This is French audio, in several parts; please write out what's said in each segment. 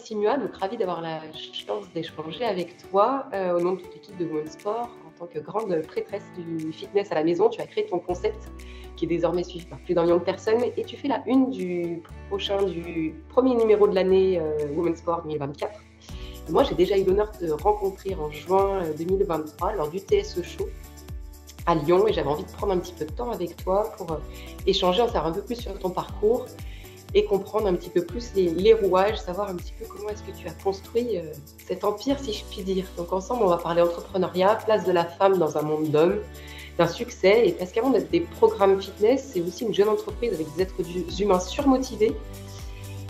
Simuat, donc ravie d'avoir la chance d'échanger avec toi au nom de toute l'équipe de Women Sport. En tant que grande prêtresse du fitness à la maison, tu as créé ton concept qui est désormais suivi par plus d'un million de personnes et tu fais la une du premier numéro de l'année Women Sport 2024. Et moi, j'ai déjà eu l'honneur de te rencontrer en juin 2023 lors du TSE Show à Lyon et j'avais envie de prendre un petit peu de temps avec toi pour échanger, en savoir un peu plus sur ton parcours et comprendre un petit peu plus les rouages, savoir un petit peu comment est-ce que tu as construit cet empire, si je puis dire. Donc ensemble, on va parler entrepreneuriat, place de la femme dans un monde d'hommes, d'un succès. Et parce qu'avant d'être des programmes fitness, c'est aussi une jeune entreprise avec des êtres humains surmotivés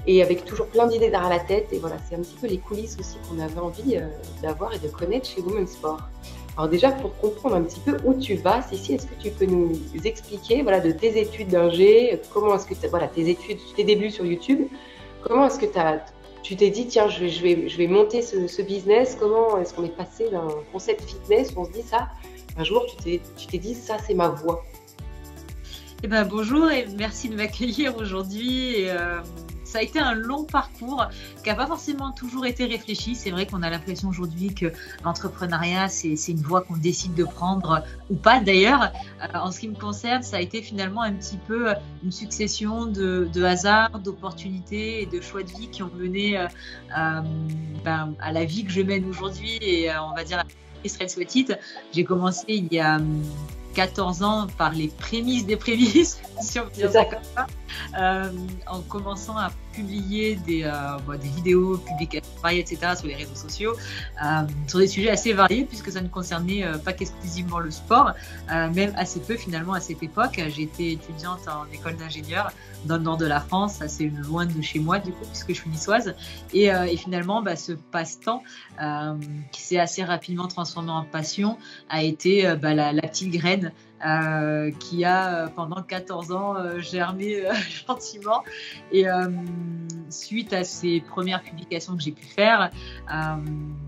et avec toujours plein d'idées derrière la tête. Et voilà, c'est un petit peu les coulisses aussi qu'on avait envie d'avoir et de connaître chez Women Sport. Alors déjà, pour comprendre un petit peu où tu vas, Cécile, est-ce que tu peux nous expliquer de tes études d'ingé, comment est-ce que tes études, tes débuts sur YouTube, comment est-ce que tu t'es dit, tiens, je vais monter ce business, comment est-ce qu'on est passé d'un concept fitness où on se dit ça, un jour tu t'es dit, ça c'est ma voie. Eh ben, bonjour et merci de m'accueillir aujourd'hui. Ça a été un long parcours qui n'a pas forcément toujours été réfléchi. C'est vrai qu'on a l'impression aujourd'hui que l'entrepreneuriat, c'est une voie qu'on décide de prendre ou pas d'ailleurs. En ce qui me concerne, ça a été finalement un petit peu une succession de hasards, d'opportunités et de choix de vie qui ont mené à la vie que je mène aujourd'hui et on va dire à Israël Soit-it. J'ai commencé il y a 14 ans par les prémices des prémices, si on peut dire ça comme ça, en commençant à publier des vidéos, publications variées, etc. sur les réseaux sociaux, sur des sujets assez variés puisque ça ne concernait pas qu'exclusivement le sport, même assez peu finalement à cette époque. J'étais étudiante en école d'ingénieur dans le nord de la France, assez loin de chez moi du coup puisque je suis niçoise, et finalement ce passe-temps qui s'est assez rapidement transformé en passion a été la petite graine qui a pendant 14 ans germé gentiment et suite à ces premières publications que j'ai pu faire,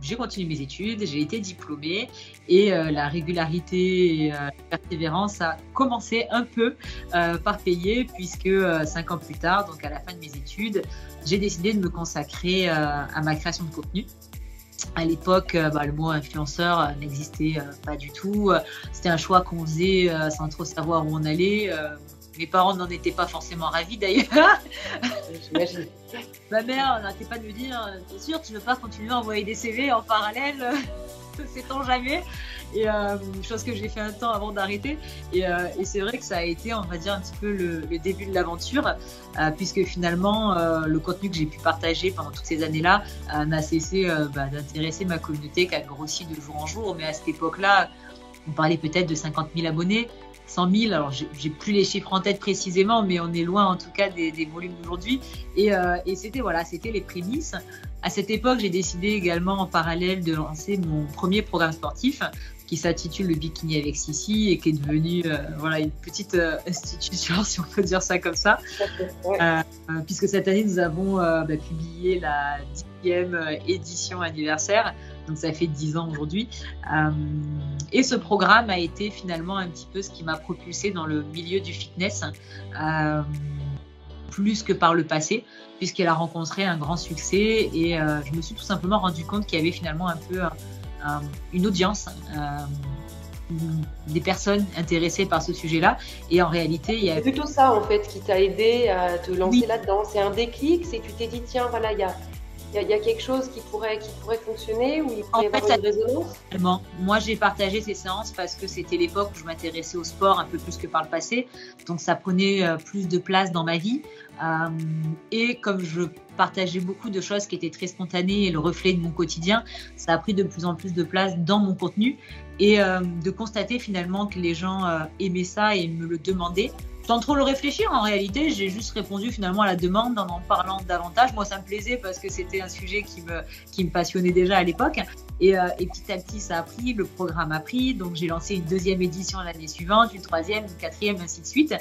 j'ai continué mes études, j'ai été diplômée et la régularité et la persévérance a commencé un peu par payer puisque 5 ans plus tard, donc à la fin de mes études, j'ai décidé de me consacrer à ma création de contenu. À l'époque, le mot influenceur n'existait pas du tout. C'était un choix qu'on faisait sans trop savoir où on allait. Mes parents n'en étaient pas forcément ravis d'ailleurs. J'imagine. Ma mère n'arrêtait pas de me dire « T'es sûre, tu ne veux pas continuer à envoyer des CV en parallèle ?» Sait-on jamais. Et chose que j'ai fait un temps avant d'arrêter. Et c'est vrai que ça a été, on va dire, un petit peu le début de l'aventure, puisque finalement, le contenu que j'ai pu partager pendant toutes ces années-là n'a cessé d'intéresser ma communauté qui a grossi de jour en jour. Mais à cette époque-là, on parlait peut-être de 50 000 abonnés, 100 000. Alors, j'ai plus les chiffres en tête précisément, mais on est loin en tout cas des volumes d'aujourd'hui. Et c'était les prémices. À cette époque, j'ai décidé également en parallèle de lancer mon premier programme sportif qui s'intitule le Bikini avec Sissi et qui est devenu une petite institution, si on peut dire ça comme ça. Puisque cette année, nous avons publié la 10e édition anniversaire. Donc ça fait 10 ans aujourd'hui. Et ce programme a été finalement un petit peu ce qui m'a propulsée dans le milieu du fitness, plus que par le passé, puisqu'elle a rencontré un grand succès et je me suis tout simplement rendu compte qu'il y avait finalement un peu une audience, des personnes intéressées par ce sujet-là. Et en réalité, il y a... C'est plutôt ça en fait qui t'a aidé à te lancer là-dedans. C'est un déclic, c'est que tu t'es dit tiens voilà, il y a quelque chose qui pourrait fonctionner ou il pourrait y avoir une résonance. Moi, j'ai partagé ces séances parce que c'était l'époque où je m'intéressais au sport un peu plus que par le passé. Donc, ça prenait plus de place dans ma vie. Et comme je partageais beaucoup de choses qui étaient très spontanées et le reflet de mon quotidien, ça a pris de plus en plus de place dans mon contenu. Et de constater finalement que les gens aimaient ça et me le demandaient. Sans trop le réfléchir, en réalité, j'ai juste répondu finalement à la demande en parlant davantage. Moi, ça me plaisait parce que c'était un sujet qui me passionnait déjà à l'époque. Et petit à petit, ça a pris, le programme a pris. Donc, j'ai lancé une 2e édition l'année suivante, une 3e, une 4e, ainsi de suite.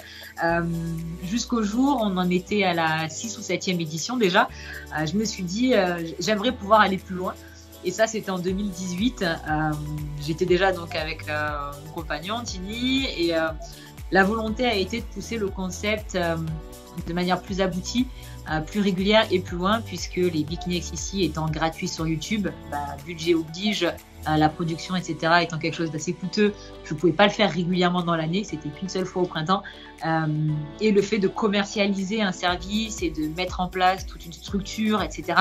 Jusqu'au jour, on en était à la 6 ou 7e édition déjà. Je me suis dit, j'aimerais pouvoir aller plus loin. Et ça, c'était en 2018. J'étais déjà donc avec mon compagnon, Tini, et la volonté a été de pousser le concept de manière plus aboutie, plus régulière et plus loin, puisque les Bikini ici étant gratuits sur YouTube, budget oblige, la production, etc. étant quelque chose d'assez coûteux, je ne pouvais pas le faire régulièrement dans l'année, c'était qu'une seule fois au printemps. Et le fait de commercialiser un service et de mettre en place toute une structure, etc.,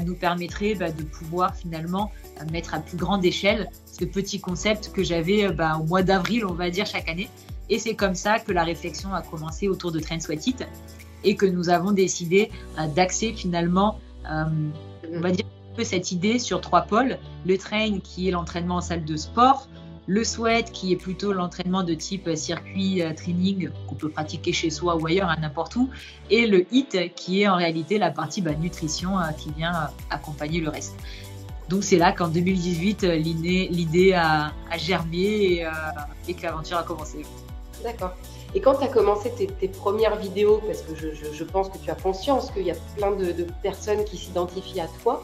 nous permettrait de pouvoir finalement mettre à plus grande échelle ce petit concept que j'avais au mois d'avril, on va dire, chaque année. Et c'est comme ça que la réflexion a commencé autour de Train Sweat It et que nous avons décidé d'axer finalement, on va dire, un peu cette idée sur 3 pôles. Le train qui est l'entraînement en salle de sport, le sweat qui est plutôt l'entraînement de type circuit training qu'on peut pratiquer chez soi ou ailleurs, à n'importe où, et le HIIT qui est en réalité la partie nutrition qui vient accompagner le reste. Donc c'est là qu'en 2018, l'idée a germé et que l'aventure a commencé. D'accord. Et quand tu as commencé tes premières vidéos, parce que je pense que tu as conscience qu'il y a plein de personnes qui s'identifient à toi,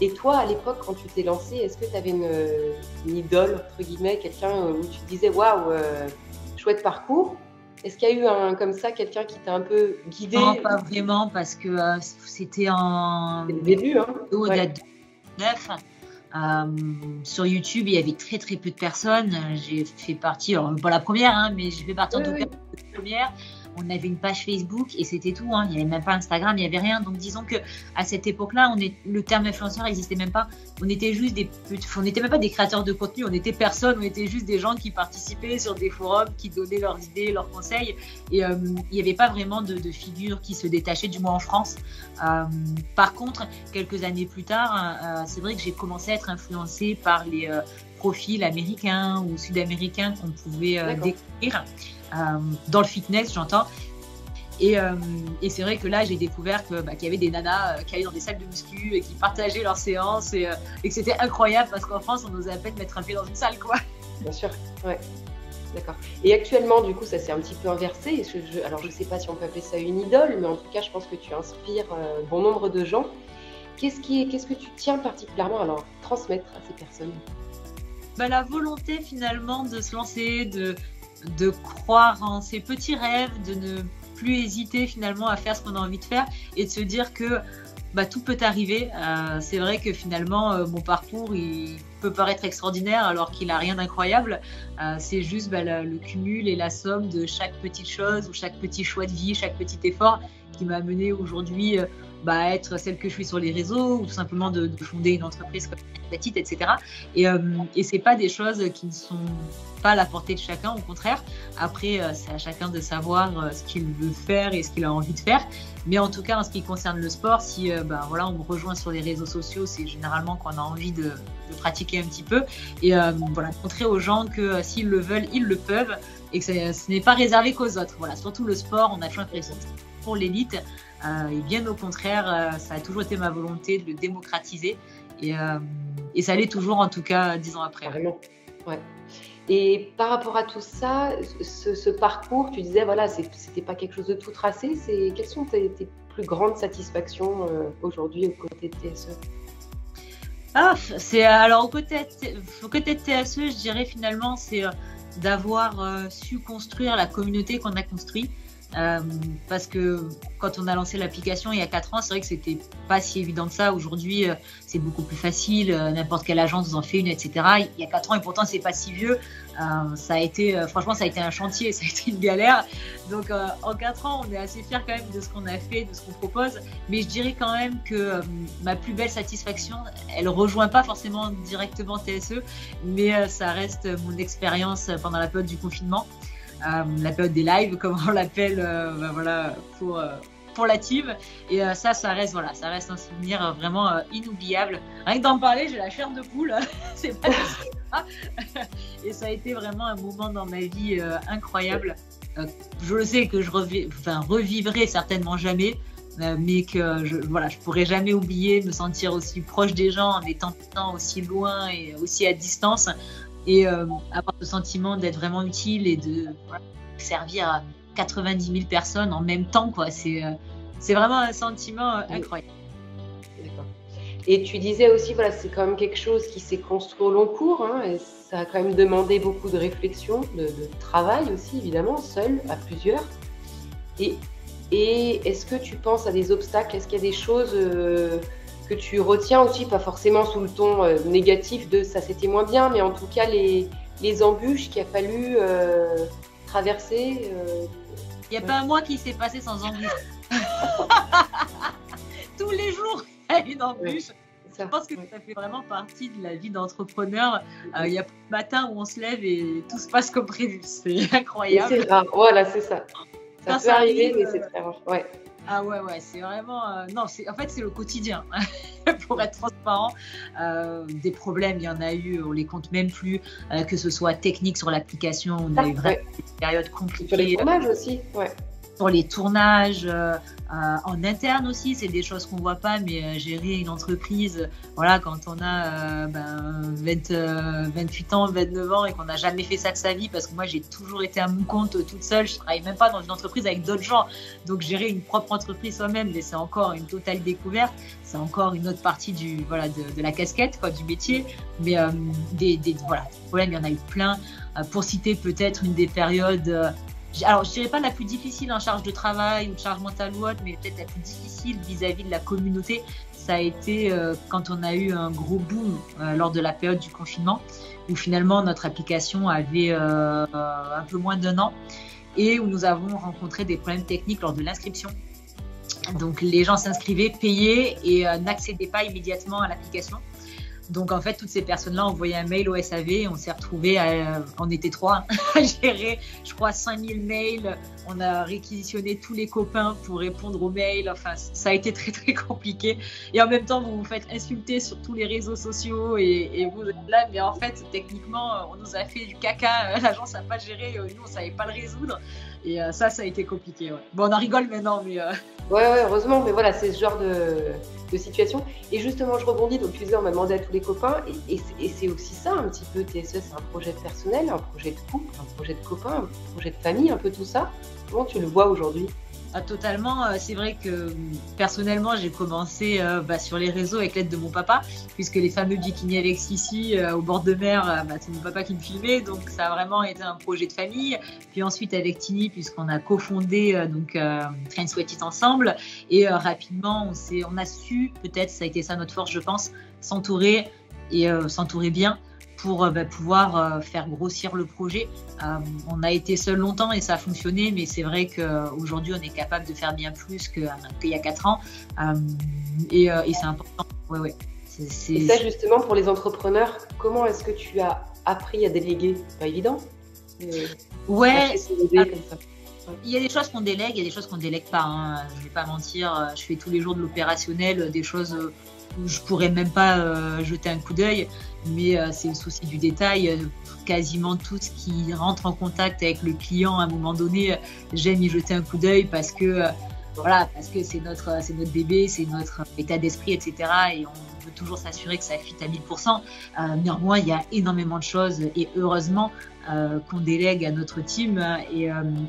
et toi, à l'époque, quand tu t'es lancée, est-ce que tu avais une idole, entre guillemets, quelqu'un où tu te disais « Waouh, chouette parcours ». Est-ce qu'il y a eu comme ça quelqu'un qui t'a un peu guidé? Non, pas vraiment, parce que c'était en... C'est le début, hein. Ouais. 2009. Sur YouTube, il y avait très très peu de personnes. J'ai fait partie, alors pas la première, hein, mais j'ai fait partie en tout cas de la première. On avait une page Facebook et c'était tout. Hein. Il n'y avait même pas Instagram, il n'y avait rien. Donc disons que à cette époque-là, le terme influenceur n'existait même pas. On était juste on n'était même pas des créateurs de contenu. On était personne. On était juste des gens qui participaient sur des forums, qui donnaient leurs idées, leurs conseils. Et il n'y avait pas vraiment de figure qui se détachait, du moins en France. Par contre, quelques années plus tard, c'est vrai que j'ai commencé à être influencée par les profils américains ou sud-américains qu'on pouvait découvrir. Dans le fitness, j'entends. Et c'est vrai que là, j'ai découvert qu'il y avait des nanas qui allaient dans des salles de muscu et qui partageaient leurs séances et que c'était incroyable parce qu'en France, on osait à peine mettre un pied dans une salle, quoi. Bien sûr, ouais. D'accord. Et actuellement, du coup, ça s'est un petit peu inversé. Alors, je ne sais pas si on peut appeler ça une idole, mais en tout cas, je pense que tu inspires bon nombre de gens. Qu'est-ce que tu tiens particulièrement à transmettre à ces personnes? La volonté, finalement, de se lancer, de croire en ses petits rêves, de ne plus hésiter finalement à faire ce qu'on a envie de faire et de se dire que tout peut arriver. C'est vrai que finalement mon parcours il peut paraître extraordinaire alors qu'il n'a rien d'incroyable. C'est juste le cumul et la somme de chaque petite chose ou chaque petit choix de vie, chaque petit effort qui m'a amené aujourd'hui à être celle que je suis sur les réseaux ou tout simplement de fonder une entreprise comme Petite, etc. Et c'est pas des choses qui ne sont pas à la portée de chacun, au contraire. Après, c'est à chacun de savoir ce qu'il veut faire et ce qu'il a envie de faire. Mais en tout cas, en ce qui concerne le sport, si on me rejoint sur les réseaux sociaux, c'est généralement qu'on a envie de pratiquer un petit peu. Et montrer aux gens que s'ils le veulent, ils le peuvent et que ce n'est pas réservé qu'aux autres. Voilà, surtout le sport, on a plein de raisons pour l'élite. Et bien au contraire, ça a toujours été ma volonté de le démocratiser. Et ça l'est toujours, en tout cas, 10 ans après. Vraiment, ouais. Et par rapport à tout ça, ce parcours, tu disais, c'était pas quelque chose de tout tracé. Quelles sont tes plus grandes satisfactions aujourd'hui aux côtés de TSE? Alors, aux côtés de TSE, je dirais finalement, c'est d'avoir su construire la communauté qu'on a construite. Parce que quand on a lancé l'application il y a 4 ans, c'est vrai que c'était pas si évident que ça. Aujourd'hui, c'est beaucoup plus facile. N'importe quelle agence vous en fait une, etc. Il y a 4 ans et pourtant c'est pas si vieux. Ça a été, franchement, ça a été un chantier, ça a été une galère. Donc en 4 ans, on est assez fiers quand même de ce qu'on a fait, de ce qu'on propose. Mais je dirais quand même que ma plus belle satisfaction, elle rejoint pas forcément directement TSE, mais ça reste mon expérience pendant la période du confinement. La période des lives, comme on l'appelle pour la team. Et ça reste un souvenir vraiment inoubliable. Rien que d'en parler, j'ai la chair de poule. C'est pas possible. Et ça a été vraiment un moment dans ma vie incroyable. Je le sais que je revivrai certainement jamais, mais que je pourrais jamais oublier me sentir aussi proche des gens en étant aussi loin et aussi à distance. Et avoir le sentiment d'être vraiment utile et de servir à 90 000 personnes en même temps, quoi. C'est vraiment un sentiment incroyable. D'accord. Et tu disais aussi, c'est quand même quelque chose qui s'est construit au long cours, hein, et ça a quand même demandé beaucoup de réflexion, de travail aussi, évidemment, seul, à plusieurs. Et Et est-ce que tu penses à des obstacles? Est-ce qu'il y a des choses que tu retiens aussi, pas forcément sous le ton négatif de ça c'était moins bien, mais en tout cas les embûches qu'il a fallu traverser? Il n'y a pas un mois qui s'est passé sans embûche. Tous les jours, il y a une embûche. Je pense que ça fait vraiment partie de la vie d'entrepreneur. Il y a pas de matin où on se lève et tout se passe comme prévu. C'est incroyable. C'est rare, voilà, c'est ça. Ça peut arriver, mais c'est très rare. Ouais. Ah ouais, c'est vraiment... non, en fait, c'est le quotidien. Pour être transparent, des problèmes, il y en a eu, on les compte même plus, que ce soit technique sur l'application, on a eu vraiment des périodes compliquées. Sur les tournages aussi, ouais. Sur les tournages, en interne aussi, c'est des choses qu'on ne voit pas, mais gérer une entreprise, voilà, quand on a 28 ans, 29 ans et qu'on n'a jamais fait ça de sa vie, parce que moi j'ai toujours été à mon compte toute seule, je ne travaille même pas dans une entreprise avec d'autres gens, donc gérer une propre entreprise soi-même, c'est encore une totale découverte, c'est encore une autre partie de la casquette, quoi, du métier, mais des problèmes, il y en a eu plein. Pour citer peut-être une des périodes... alors, je dirais pas la plus difficile en charge de travail ou de charge mentale ou autre, mais peut-être la plus difficile vis-à-vis de la communauté, ça a été quand on a eu un gros boom lors de la période du confinement, où finalement notre application avait un peu moins d'1 an et où nous avons rencontré des problèmes techniques lors de l'inscription. Donc, les gens s'inscrivaient, payaient et n'accédaient pas immédiatement à l'application. Donc, en fait, toutes ces personnes-là ont envoyé un mail au SAV et on s'est retrouvés, on était 3 à gérer, je crois, 5000 mails. On a réquisitionné tous les copains pour répondre aux mails. Enfin, ça a été très, très compliqué. Et en même temps, vous vous faites insulter sur tous les réseaux sociaux et vous êtes là. Mais en fait, techniquement, on nous a fait du caca. L'agence n'a pas géré. Nous, on ne savait pas le résoudre. Et ça a été compliqué. Ouais. Bon, on en rigole maintenant, mais... Ouais, heureusement. Mais voilà, c'est ce genre de situation. Et justement, je rebondis. Donc, tu disais, on m'a demandé à tous les copains. Et c'est aussi ça, un petit peu. TSE, c'est un projet personnel, un projet de couple, un projet de copain, un projet de famille, un peu tout ça. Comment tu le vois aujourd'hui? Totalement. C'est vrai que personnellement, j'ai commencé sur les réseaux avec l'aide de mon papa, puisque les fameux bikini avec Sissi au bord de mer, c'est mon papa qui me filmait, donc ça a vraiment été un projet de famille. Puis ensuite avec Tini, puisqu'on a cofondé Train Sweat It ensemble, et rapidement on a su, peut-être ça a été ça notre force, je pense, s'entourer et s'entourer bien pour pouvoir faire grossir le projet. On a été seul longtemps et ça a fonctionné, mais c'est vrai qu'aujourd'hui, on est capable de faire bien plus qu'il y a 4 ans. Et c'est important. Ouais. Et ça, justement, pour les entrepreneurs, comment est-ce que tu as appris à déléguer? Pas évident. Ouais. Il y a des choses qu'on délègue, il y a des choses qu'on ne délègue pas. Hein. Je ne vais pas mentir, je fais tous les jours de l'opérationnel, des choses où je ne pourrais même pas jeter un coup d'œil, mais c'est le souci du détail. Quasiment tout ce qui rentre en contact avec le client, à un moment donné, j'aime y jeter un coup d'œil parce que c'est notre bébé, c'est notre état d'esprit, etc. Et on veut toujours s'assurer que ça fit à 1000%. Néanmoins, il y a énormément de choses et heureusement qu'on délègue à notre team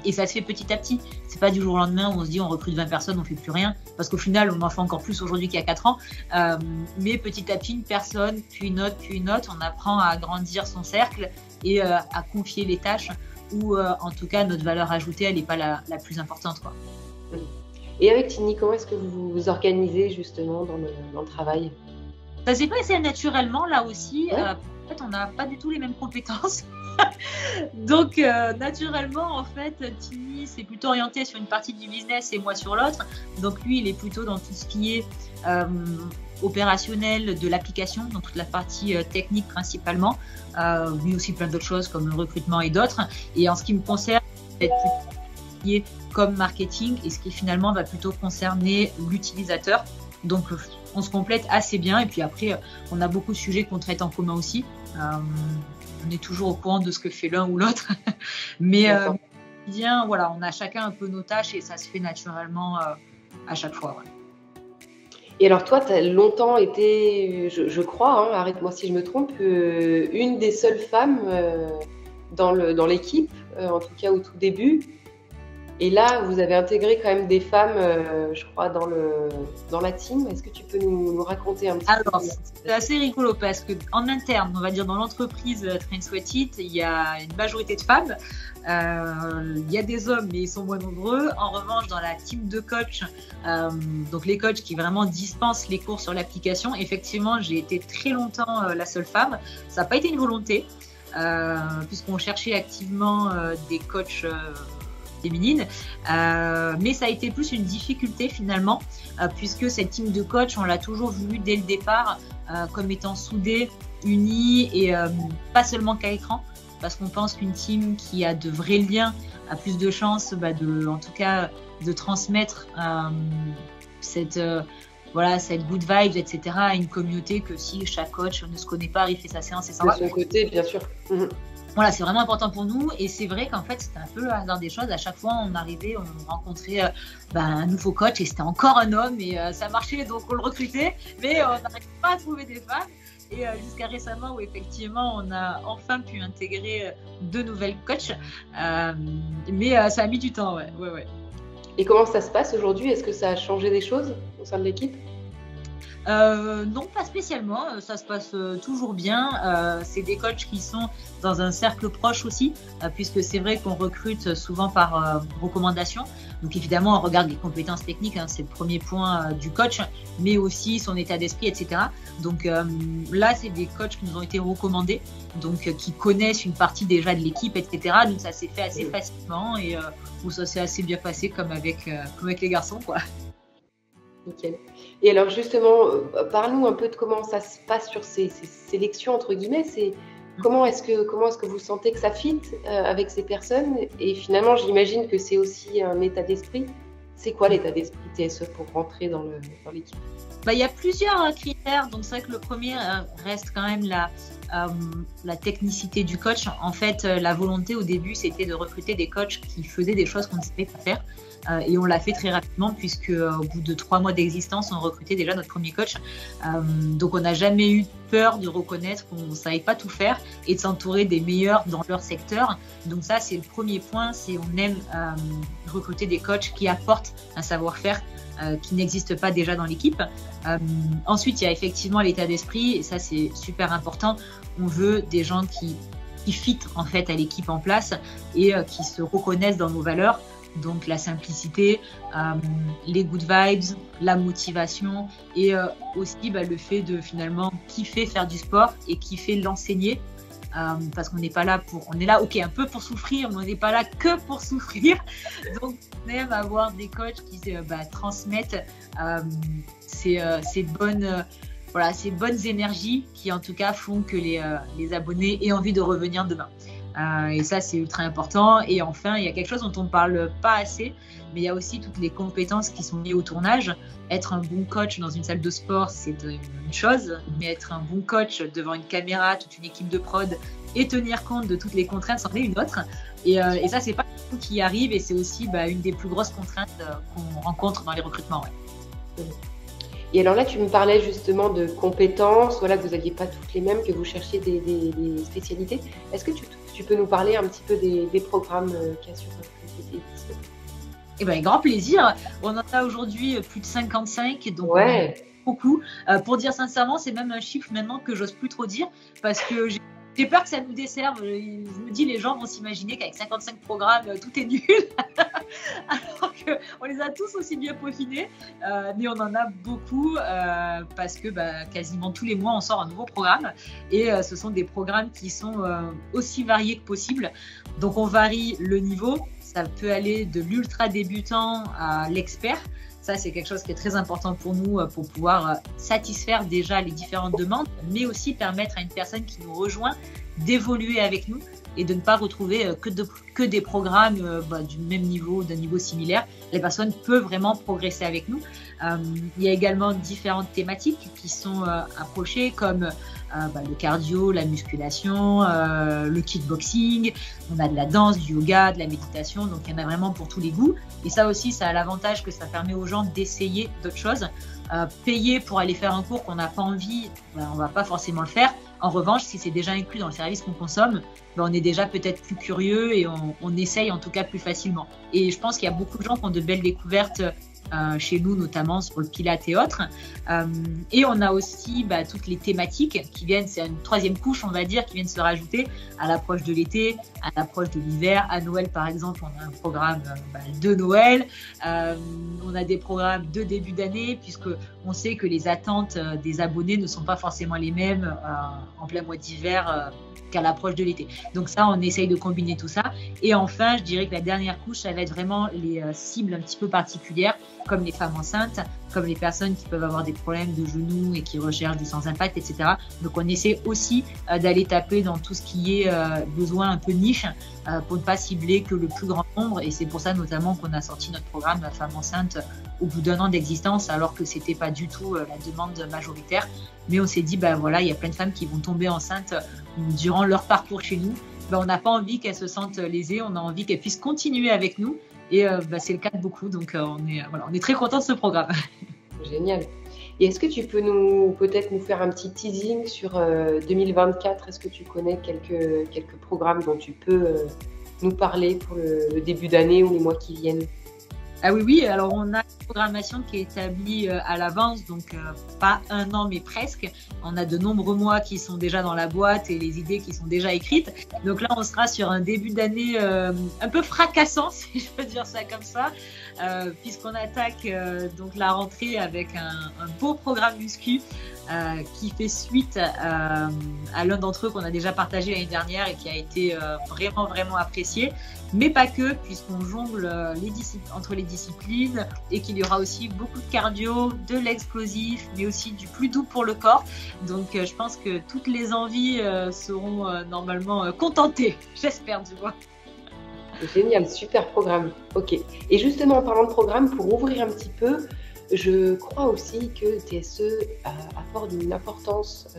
et ça se fait petit à petit. C'est pas du jour au lendemain où on se dit on recrute 20 personnes, on fait plus rien, parce qu'au final, on en fait encore plus aujourd'hui qu'il y a 4 ans. Mais petit à petit, une personne, puis une autre, on apprend à agrandir son cercle et à confier les tâches où, en tout cas, notre valeur ajoutée, elle n'est pas la plus importante, quoi. Et avec Tini, comment est-ce que vous vous organisez justement dans le travail? Ça s'est passé naturellement là aussi. Ouais. En fait, on n'a pas du tout les mêmes compétences. Donc, naturellement, en fait, Tini s'est plutôt orienté sur une partie du business et moi sur l'autre. Donc, lui, il est plutôt dans tout ce qui est opérationnel de l'application, dans toute la partie technique principalement, mais aussi plein d'autres choses comme le recrutement et d'autres. Et en ce qui me concerne, être plutôt comme marketing et ce qui finalement va plutôt concerner l'utilisateur. Donc, on se complète assez bien. Et puis après, on a beaucoup de sujets qu'on traite en commun aussi. On est toujours au courant de ce que fait l'un ou l'autre. Mais bien, voilà, on a chacun un peu nos tâches et ça se fait naturellement à chaque fois. Ouais. Et alors toi, tu as longtemps été, je crois, arrête-moi si je me trompe, une des seules femmes dans l'équipe, en tout cas au tout début. Et là, vous avez intégré quand même des femmes, je crois, dans la team. Est-ce que tu peux nous raconter un petit peu? Alors, c'est assez rigolo parce qu'en interne, on va dire dans l'entreprise Train Sweat It, il y a une majorité de femmes. Il y a des hommes, mais ils sont moins nombreux. En revanche, dans la team de coach, donc les coachs qui vraiment dispensent les cours sur l'application, effectivement, j'ai été très longtemps la seule femme. Ça n'a pas été une volonté, puisqu'on cherchait activement des coachs féminine, mais ça a été plus une difficulté finalement, puisque cette team de coach, on l'a toujours voulu dès le départ comme étant soudée, unie et pas seulement qu'à écran, parce qu'on pense qu'une team qui a de vrais liens a plus de chances en tout cas de transmettre cette good vibes, etc. à une communauté, que si chaque coach ne se connaît pas, il fait sa séance et ça va. De son côté, bien sûr. Voilà, c'est vraiment important pour nous, et c'est vrai qu'en fait c'était un peu le hasard des choses. À chaque fois on arrivait, on rencontrait un nouveau coach et c'était encore un homme et ça marchait, donc on le recrutait, mais on n'arrivait pas à trouver des femmes. Et jusqu'à récemment où effectivement on a enfin pu intégrer deux nouvelles coachs, mais ça a mis du temps, ouais. Et comment ça se passe aujourd'hui? Est-ce que ça a changé des choses au sein de l'équipe? Non, pas spécialement, ça se passe toujours bien. C'est des coachs qui sont dans un cercle proche aussi, puisque c'est vrai qu'on recrute souvent par recommandation. Donc évidemment, on regarde les compétences techniques, c'est le premier point du coach, mais aussi son état d'esprit, etc. Donc là, c'est des coachs qui nous ont été recommandés, donc qui connaissent une partie déjà de l'équipe, etc. Donc ça s'est fait assez facilement et ça s'est assez bien passé comme avec les garçons, quoi. Nickel. Et alors justement, parle-nous un peu de comment ça se passe sur ces sélections entre guillemets. Comment est-ce que vous sentez que ça fit avec ces personnes? Et finalement, j'imagine que c'est aussi un état d'esprit. C'est quoi l'état d'esprit TSE pour rentrer dans l'équipe? Il y a plusieurs critères. Donc c'est vrai que le premier reste quand même la technicité du coach. En fait, la volonté au début, c'était de recruter des coachs qui faisaient des choses qu'on ne savait pas faire. Et on l'a fait très rapidement, puisque au bout de 3 mois d'existence, on recrutait déjà notre premier coach. Donc on n'a jamais eu peur de reconnaître qu'on ne savait pas tout faire et de s'entourer des meilleurs dans leur secteur. Donc ça, c'est le premier point, c'est on aime recruter des coachs qui apportent un savoir-faire qui n'existe pas déjà dans l'équipe. Ensuite, il y a effectivement l'état d'esprit, et ça c'est super important. On veut des gens qui fit en fait à l'équipe en place et qui se reconnaissent dans nos valeurs. Donc la simplicité, les good vibes, la motivation et aussi le fait de finalement kiffer faire du sport et kiffer l'enseigner, parce qu'on n'est pas là on est là un peu pour souffrir, mais on n'est pas là que pour souffrir. Donc on aime avoir des coachs qui transmettent ces bonnes énergies qui en tout cas font que les abonnés aient envie de revenir demain. Et ça, c'est ultra important. Et enfin, il y a quelque chose dont on ne parle pas assez, mais il y a aussi toutes les compétences qui sont liées au tournage. Être un bon coach dans une salle de sport, c'est une chose, mais être un bon coach devant une caméra, toute une équipe de prod et tenir compte de toutes les contraintes, c'en est une autre. Et ça, c'est pas tout qui arrive, et c'est aussi une des plus grosses contraintes qu'on rencontre dans les recrutements. Ouais. Et alors là, tu me parlais justement de compétences, que vous n'aviez pas toutes les mêmes, que vous cherchiez des spécialités. Est-ce que tu peux nous parler un petit peu des programmes qu'il y a sur votre site? Avec grand plaisir. On en a aujourd'hui plus de 55, donc beaucoup. Pour dire sincèrement, c'est même un chiffre maintenant que j'ose plus trop dire, parce que j'ai peur que ça nous desserve. Je me dis, les gens vont s'imaginer qu'avec 55 programmes, tout est nul. Alors qu'on les a tous aussi bien peaufinés. Mais on en a beaucoup parce que quasiment tous les mois, on sort un nouveau programme. Et ce sont des programmes qui sont aussi variés que possible. Donc, on varie le niveau. Ça peut aller de l'ultra débutant à l'expert. Ça, c'est quelque chose qui est très important pour nous, pour pouvoir satisfaire déjà les différentes demandes, mais aussi permettre à une personne qui nous rejoint d'évoluer avec nous et de ne pas retrouver que des programmes du même niveau, d'un niveau similaire. La personne peut vraiment progresser avec nous. Il y a également différentes thématiques qui sont approchées, comme le cardio, la musculation, le kickboxing. On a de la danse, du yoga, de la méditation. Donc, il y en a vraiment pour tous les goûts. Et ça aussi, ça a l'avantage que ça permet aux gens d'essayer d'autres choses. Payer pour aller faire un cours qu'on n'a pas envie, on ne va pas forcément le faire. En revanche, si c'est déjà inclus dans le service qu'on consomme, ben on est déjà peut-être plus curieux et on essaye en tout cas plus facilement. Et je pense qu'il y a beaucoup de gens qui ont de belles découvertes chez nous, notamment sur le Pilates et autres. Et on a aussi toutes les thématiques qui viennent, c'est une troisième couche, on va dire, qui viennent se rajouter à l'approche de l'été, à l'approche de l'hiver. À Noël, par exemple, on a un programme de Noël. On a des programmes de début d'année, puisque on sait que les attentes des abonnés ne sont pas forcément les mêmes en plein mois d'hiver qu'à l'approche de l'été. Donc ça, on essaye de combiner tout ça. Et enfin, je dirais que la dernière couche, ça va être vraiment les cibles un petit peu particulières, comme les femmes enceintes, comme les personnes qui peuvent avoir des problèmes de genoux et qui recherchent du sans impact, etc. Donc on essaie aussi d'aller taper dans tout ce qui est besoin un peu niche pour ne pas cibler que le plus grand nombre. Et c'est pour ça notamment qu'on a sorti notre programme La Femme Enceinte au bout d'un an d'existence, alors que c'était pas du tout la demande majoritaire. Mais on s'est dit, voilà, il y a plein de femmes qui vont tomber enceintes durant leur parcours chez nous. On n'a pas envie qu'elles se sentent lésées, on a envie qu'elles puissent continuer avec nous. Et c'est le cas de beaucoup, donc on est très contents de ce programme. Génial. Et est-ce que tu peux peut-être nous faire un petit teasing sur 2024 ? Est-ce que tu connais quelques programmes dont tu peux nous parler pour le début d'année ou les mois qui viennent ? Ah oui, alors on a une programmation qui est établie à l'avance, donc pas un an mais presque. On a de nombreux mois qui sont déjà dans la boîte et les idées qui sont déjà écrites. Donc là, on sera sur un début d'année un peu fracassant, si je peux dire ça comme ça, puisqu'on attaque donc la rentrée avec un beau programme muscu qui fait suite à l'un d'entre eux qu'on a déjà partagé l'année dernière et qui a été vraiment, vraiment apprécié. Mais pas que, puisqu'on jongle entre les disciplines et qu'il y aura aussi beaucoup de cardio, de l'explosif, mais aussi du plus doux pour le corps. Donc je pense que toutes les envies seront normalement contentées, j'espère du moins. Génial, super programme. Ok. Et justement, en parlant de programme, pour ouvrir un petit peu, je crois aussi que TSE apporte une importance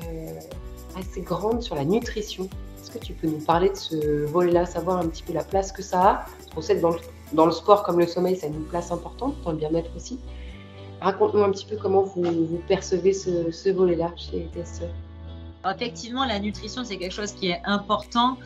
assez grande sur la nutrition. Est-ce que tu peux nous parler de ce volet-là, savoir un petit peu la place que ça a ? Parce qu'on sait que dans le sport comme le sommeil, ça a une place importante, dans le bien-être aussi. Raconte-nous un petit peu comment vous percevez ce volet-là chez TSE. Effectivement, la nutrition, c'est quelque chose qui est important,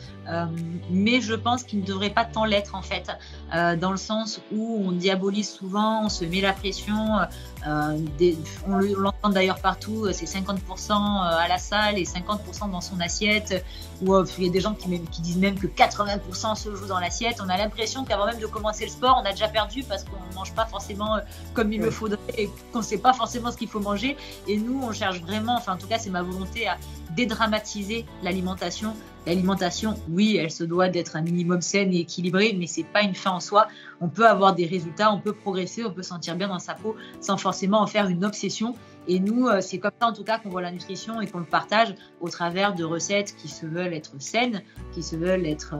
mais je pense qu'il ne devrait pas tant l'être en fait, dans le sens où on diabolise souvent, on se met la pression, on l'entend d'ailleurs partout, c'est 50% à la salle et 50% dans son assiette, ou il y a des gens qui disent même que 80% se joue dans l'assiette. On a l'impression qu'avant même de commencer le sport, on a déjà perdu parce qu'on ne mange pas forcément comme il le faudrait et qu'on ne sait pas forcément ce qu'il faut manger. Et nous, on cherche vraiment, enfin en tout cas c'est ma volonté, à dédramatiser l'alimentation. L'alimentation, oui, elle se doit d'être un minimum saine et équilibrée, mais c'est pas une fin en soi. On peut avoir des résultats, on peut progresser, on peut se sentir bien dans sa peau sans forcément en faire une obsession. Et nous, c'est comme ça en tout cas qu'on voit la nutrition et qu'on le partage au travers de recettes qui se veulent être saines, qui se veulent être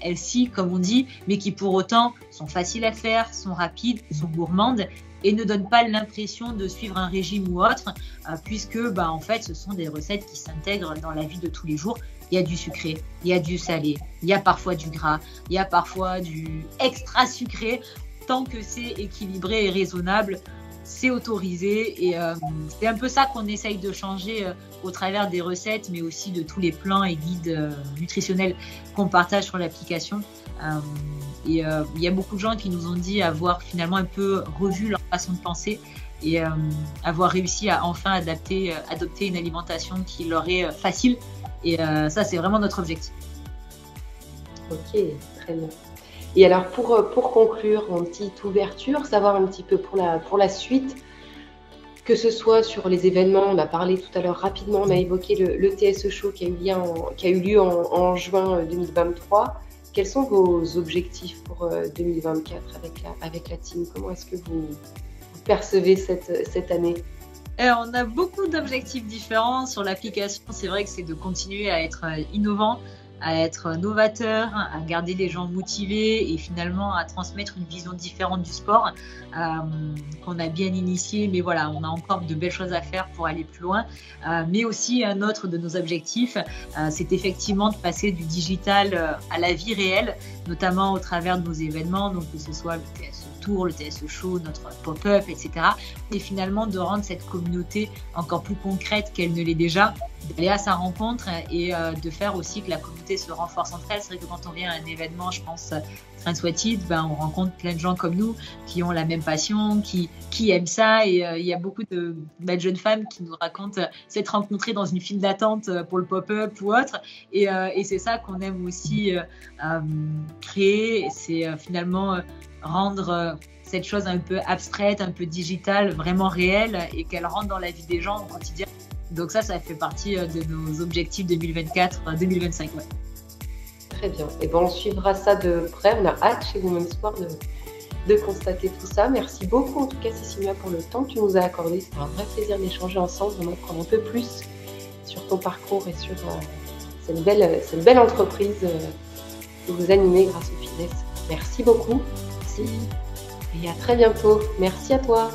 healthy comme on dit, mais qui pour autant sont faciles à faire, sont rapides, sont gourmandes et ne donnent pas l'impression de suivre un régime ou autre, puisque en fait ce sont des recettes qui s'intègrent dans la vie de tous les jours. Il y a du sucré, il y a du salé, il y a parfois du gras, il y a parfois du extra sucré. Tant que c'est équilibré et raisonnable, c'est autorisé. Et c'est un peu ça qu'on essaye de changer au travers des recettes, mais aussi de tous les plans et guides nutritionnels qu'on partage sur l'application. Il y a beaucoup de gens qui nous ont dit avoir finalement un peu revu leur façon de penser et avoir réussi à enfin adopter une alimentation qui leur est facile. Et ça, c'est vraiment notre objectif. Ok, très bien. Et alors, pour conclure, en petite ouverture, savoir un petit peu pour la suite, que ce soit sur les événements, on a parlé tout à l'heure rapidement, on a évoqué le TSE Show qui a eu lieu en juin 2023. Quels sont vos objectifs pour 2024 avec la team ? Comment est-ce que vous percevez cette année ? On a beaucoup d'objectifs différents sur l'application. C'est vrai que c'est de continuer à être innovant, à être novateur, à garder les gens motivés et finalement à transmettre une vision différente du sport qu'on a bien initié. Mais voilà, on a encore de belles choses à faire pour aller plus loin. Mais aussi un autre de nos objectifs, c'est effectivement de passer du digital à la vie réelle, notamment au travers de nos événements, donc que ce soit le TSE tour, le TSE Show, notre pop-up, etc. Et finalement de rendre cette communauté encore plus concrète qu'elle ne l'est déjà, d'aller à sa rencontre et de faire aussi que la communauté se renforce entre elles. C'est vrai que quand on vient à un événement, je pense, Trends What It, on rencontre plein de gens comme nous qui ont la même passion, qui aiment ça. Et il y a beaucoup de belles jeunes femmes qui nous racontent s'être rencontrées dans une file d'attente pour le pop-up ou autre. Et c'est ça qu'on aime aussi créer. C'est finalement rendre cette chose un peu abstraite, un peu digitale, vraiment réelle et qu'elle rentre dans la vie des gens au quotidien. Donc ça fait partie de nos objectifs 2024-2025. Ouais. Très bien. Et on suivra ça de près. On a hâte chez Women's Sport de constater tout ça. Merci beaucoup en tout cas Cécilia pour le temps que tu nous as accordé. C'était un vrai plaisir d'échanger ensemble, d'en apprendre un peu plus sur ton parcours et sur cette belle entreprise que vous animez grâce au fitness. Merci beaucoup. Merci. Et à très bientôt. Merci à toi.